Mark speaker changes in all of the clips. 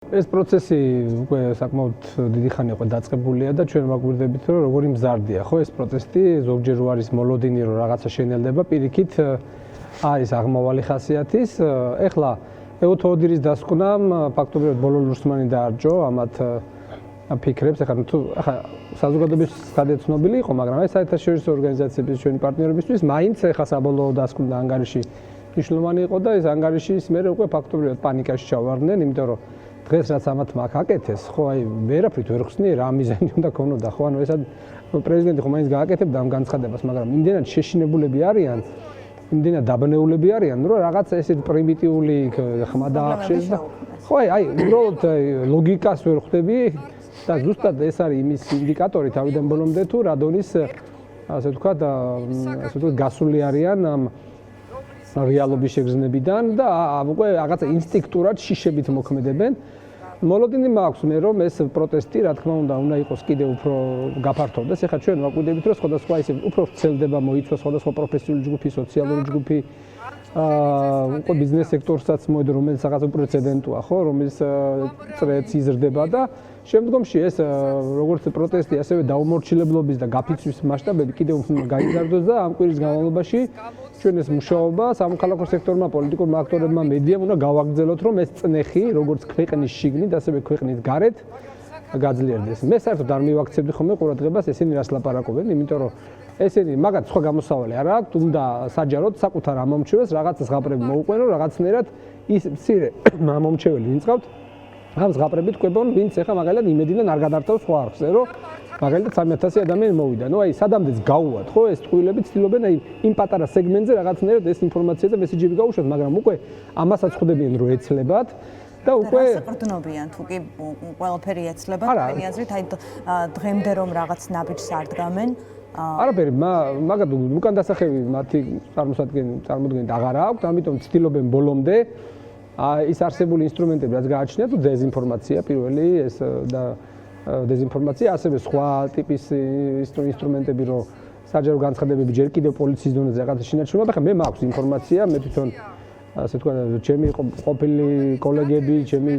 Speaker 1: ეს პროცესი უკვე საკმაოდ დიდი ხანი იყო დაწყებულია და ჩვენ ვაგვირდებით რომ როგორი მზარდია ხო ეს პროტესტი ზოგჯერ არის მოლოდინი რომ რაღაცა შენელდება პირიქით არის აღმავალი ხასიათის ეხლა ეუთოოდირის დასკვნამ ფაქტობრივად ბოლო ლურსმანი დაარჯო ამათ ფიქრებს ეხლა თუ საზოგადოების გადაცნობილი იყო მაგრამ ეს საერთაშორისო ორგანიზაციების ჩვენი პარტნიორებისთვის მაინც ეხლა საბოლოო დასკვნა ანგარიში მნიშვნელოვანი იყო და ეს ანგარიშის მერე უკვე ფაქტობრივად პანიკაში ჩავარდნენ იმიტომ რომ დღეს რაც ამათ მაგ აკეთეს, ხო აი ვერაფრით ვერ ხსნი რა მიზანი უნდა ქონოდა, ხო ანუ ესა პრეზიდენტი ხო მაინც გააკეთებდა ამ განცხადებას, მაგრამ იმდენად შეშინებულები არიან, იმდენად დაბნეულები არიან, რომ რაღაც ესეთ პრიმიტიული ხმა დაახშეს და ხო აი უბრალოდ ლოგიკას ვერ ხვდები და ზუსტად ეს არის იმის ინდიკატორი თავიდან ბოლომდე თუ რა დონის ასე ვთქვათ გასული არიან ამ რეალობის შეგრძნებიდან და უკვე რაღაცა ინსტინქტურად შიშებით მოქმედებენ. მოლოდინი მაქვს მე რომ ეს პროტესტი რა თქმა უნდა იყოს კიდევ უფრო გაფართოვდეს. ეხლა ჩვენ ვაკვირდებით რომ სხვადასხვა ისე უფრო ვრცელდება მოიცვა სხვადასხვა პროფესიული ჯგუფი, სოციალური ჯგუფი უკვე ბიზნეს სექტორსაც მოედო რომელიც რაღაც პრეცედენტია ხო რომელიც წრეც იზრდება და შემდგომში ეს როგორც პროტესტი ასევე დაუმორჩილებლობის და გაფიცვის მასშტაბები კიდევ უფრო გაიზარდოს და ამ კვირის განმავლობაში ჩვენ ეს მუშაობა სამოქალაქო სექტორმა, პოლიტიკურმა აქტორებმა, მედიამ უნდა გავაგრძელოთ რომ ეს წნეხი როგორც ქვეყნის შიგნით, ასევე ქვეყნის გარეთ გაძლიერდეს. მე საერთოდ არ მივაქცევდი ხოლმე ყურადღებას ესენი რას ლაპარაკობენ, იმიტომ რომ ესენი მაგათ სხვა გამოსავალი არ აქვს, უნდა საჯაროდ საკუთარ ამომრჩეველს რაღაცა ზღაპრები მოუყვენო, რაღაცნაირად ის მცირე ამომრჩეველი ვინწყავთ, ამ ზღაპრებით ყვებონ, ვინც ეხა მაგალითად იმედიდან არ გადართავს სხვა არხზე, რომ მაგალითად 3000 ადამიანი მოვიდა. ნუ აი სადამდეც გაუვათ, ხო, ეს ტყუილები ცდილობენ აი იმ პატარა სეგმენტზე რაღაცნაირად ეს ინფორმაცია და მესეჯები გაუშვათ, მაგრამ უკვე ამასაც ხვდებიან რომ ეცლებათ და უკვე
Speaker 2: საკრდნობიან თუ კი ყველაფერი ეცლებათ, თქვენი აზრით აი დღემდე რომ რაღაც ნაბიჯს არ დგამენ
Speaker 1: არაფერი, მაგათ უკან დასახევი მათი წარმოდგენით აღარ აქვს, ამიტომ ცდილობენ ბოლომდე ის არსებული ინსტრუმენტები რაც გააჩნიათ, თუ დეზინფორმაცია პირველი ეს და დეზინფორმაცია, ასევე სხვა ტიპის ინსტრუმენტები, რომ საჯარო განცხადებები ჯერ კიდევ პოლიციის დონეზე რაღაცა შინაარჩუნება, ხა მე მაქვს ინფორმაცია, მე თვითონ ასე თქვა, ჩემი ყოფილი კოლეგები, ჩემი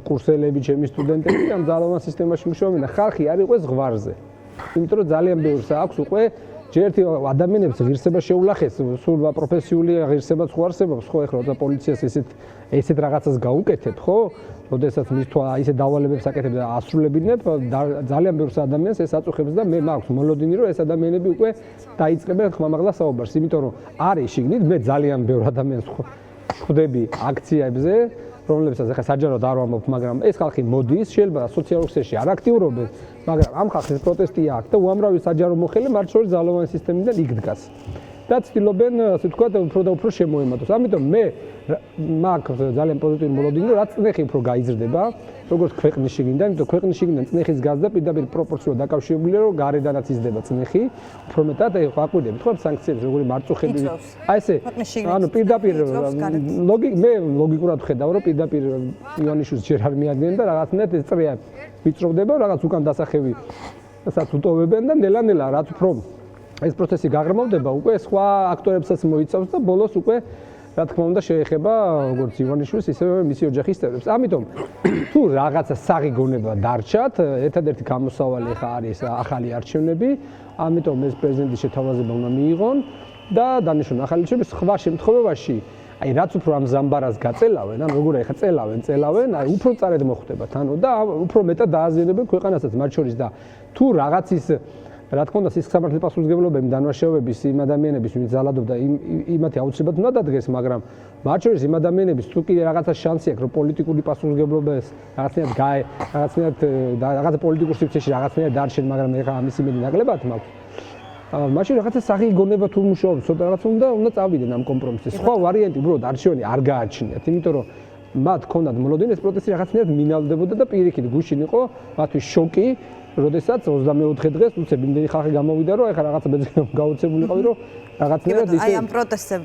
Speaker 1: კურსელები, ჩემი სტუდენტები ამ ძალოვან სისტემაში მუშაობენ და ხალხი არ იყოს ზღვარზე. იმიტომ რომ ძალიან ბევრს აქვს უკვე ჯერ ერთი ადამიანებს ღირსება შეულახეს, სულ პროფესიული ღირსება სხვა არსებობს, ხო ეხლა როცა პოლიციას ესეთ რაღაცას გაუკეთებ, ხო? როდესაც მის თვა ისე დავალებებს აკეთებ და ასრულებინებ, ძალიან ბევრს ადამიანს ეს აწუხებს და მე მაქვს მოლოდინი რომ ეს ადამიანები უკვე დაიწყებენ ხმამაღლა საუბარს, იმიტომ რომ არის შიგნით მე ძალიან ბევრ ადამიანს ხვდები აქციებზე, რომლებსაც ახლა საჯაროდ არ ვამბობ, მაგრამ ეს ხალხი მოდის, შეიძლება სოციალურ ქსელში არ აქტიურობენ, მაგრამ ამ ხალხის პროტესტი აქვს და უამრავი საჯარო მოხელე მათ შორის ძალოვანი სისტემიდან იქ დგას. და ცდილობენ, ასე ვთქვათ, უფრო და უფრო შემოემატოს. ამიტომ მე მაქვს ძალიან პოზიტიური მოლოდინი, რომ რაც წნეხი უფრო გაიზრდება, როგორც ქვეყნის შიგნიდან, იმიტომ ქვეყნის შიგნიდან წნეხის გაზრდა პირდაპირ პროპორციულად დაკავშირებულია, რომ გარედანაც იზრდება წნეხი, უფრო მეტად აი ვაკვირდებით, ხო, სანქციებს როგორი მარწუხები. აი ესე, ანუ პირდაპირ მე ლოგიკურად ვხედავ, რომ პირდაპირ ივანიშვილს ჯერ არ მიადგენენ და რაღაცნაირად ეს წრეა ვიწროვდება, რაღაც უკან დასახევისაც უტოვებენ და ნელა-ნელა რაც უფრო ეს პროცესი გაღრმავდება, უკვე სხვა აქტორებსაც მოიცავს და ბოლოს უკვე რა თქმა უნდა შეეხება როგორც ივანიშვილს, ისევე მისი ოჯახის წევრებს. ამიტომ თუ რაღაცა საღი გონება დარჩათ, ერთადერთი გამოსავალი ხა არის ახალი არჩევნები, ამიტომ ეს პრეზიდენტის შეთავაზება უნდა მიიღონ და დანიშნონ ახალი არჩევნები სხვა შემთხვევაში აი რაც უფრო ამ ზამბარას გაწელავენ, ან როგორ აი ხა წელავენ, აი უფრო წარედ მოხვდებათ, ანუ და უფრო მეტად დააზიანებენ ქვეყანასაც მათ შორის და თუ რაღაცის რა თქმა უნდა სისხლსამართლე პასუხისმგებლობები დამნაშავეების იმ ადამიანების ვინც ძალადობდა იმათი აუცილებლად უნდა დადგეს, მაგრამ მათ შორის იმ ადამიანების თუ კი რაღაცა შანსი აქვს რომ პოლიტიკური პასუხისმგებლობას რაღაცა პოლიტიკურ სივრცეში რაღაცნაირად დარჩენ, მაგრამ ეხლა ამის იმედი ნაკლებად მაქვს. მაშინ რაღაცა სახი გონება თუ მუშაობს, ცოტა რაღაც უნდა წავიდნენ ამ კომპრომისზე. სხვა ვარიანტი უბრალოდ არჩევანი არ გააჩნიათ, იმიტომ რომ მათ ქონდათ მოლოდინი ეს პროტესტი რაღაცნაირად მინალდებოდა და პირიქით გუშინ იყო მათთვის შოკი, როდესაც 24 დღეს უცებ იმდენი ხალხი გამოვიდა, რომ ეხლა რაღაცა ბეძგები გაუცებულიყავი, რომ რაღაცნაირად ისე
Speaker 2: აი ამ პროტესტებზე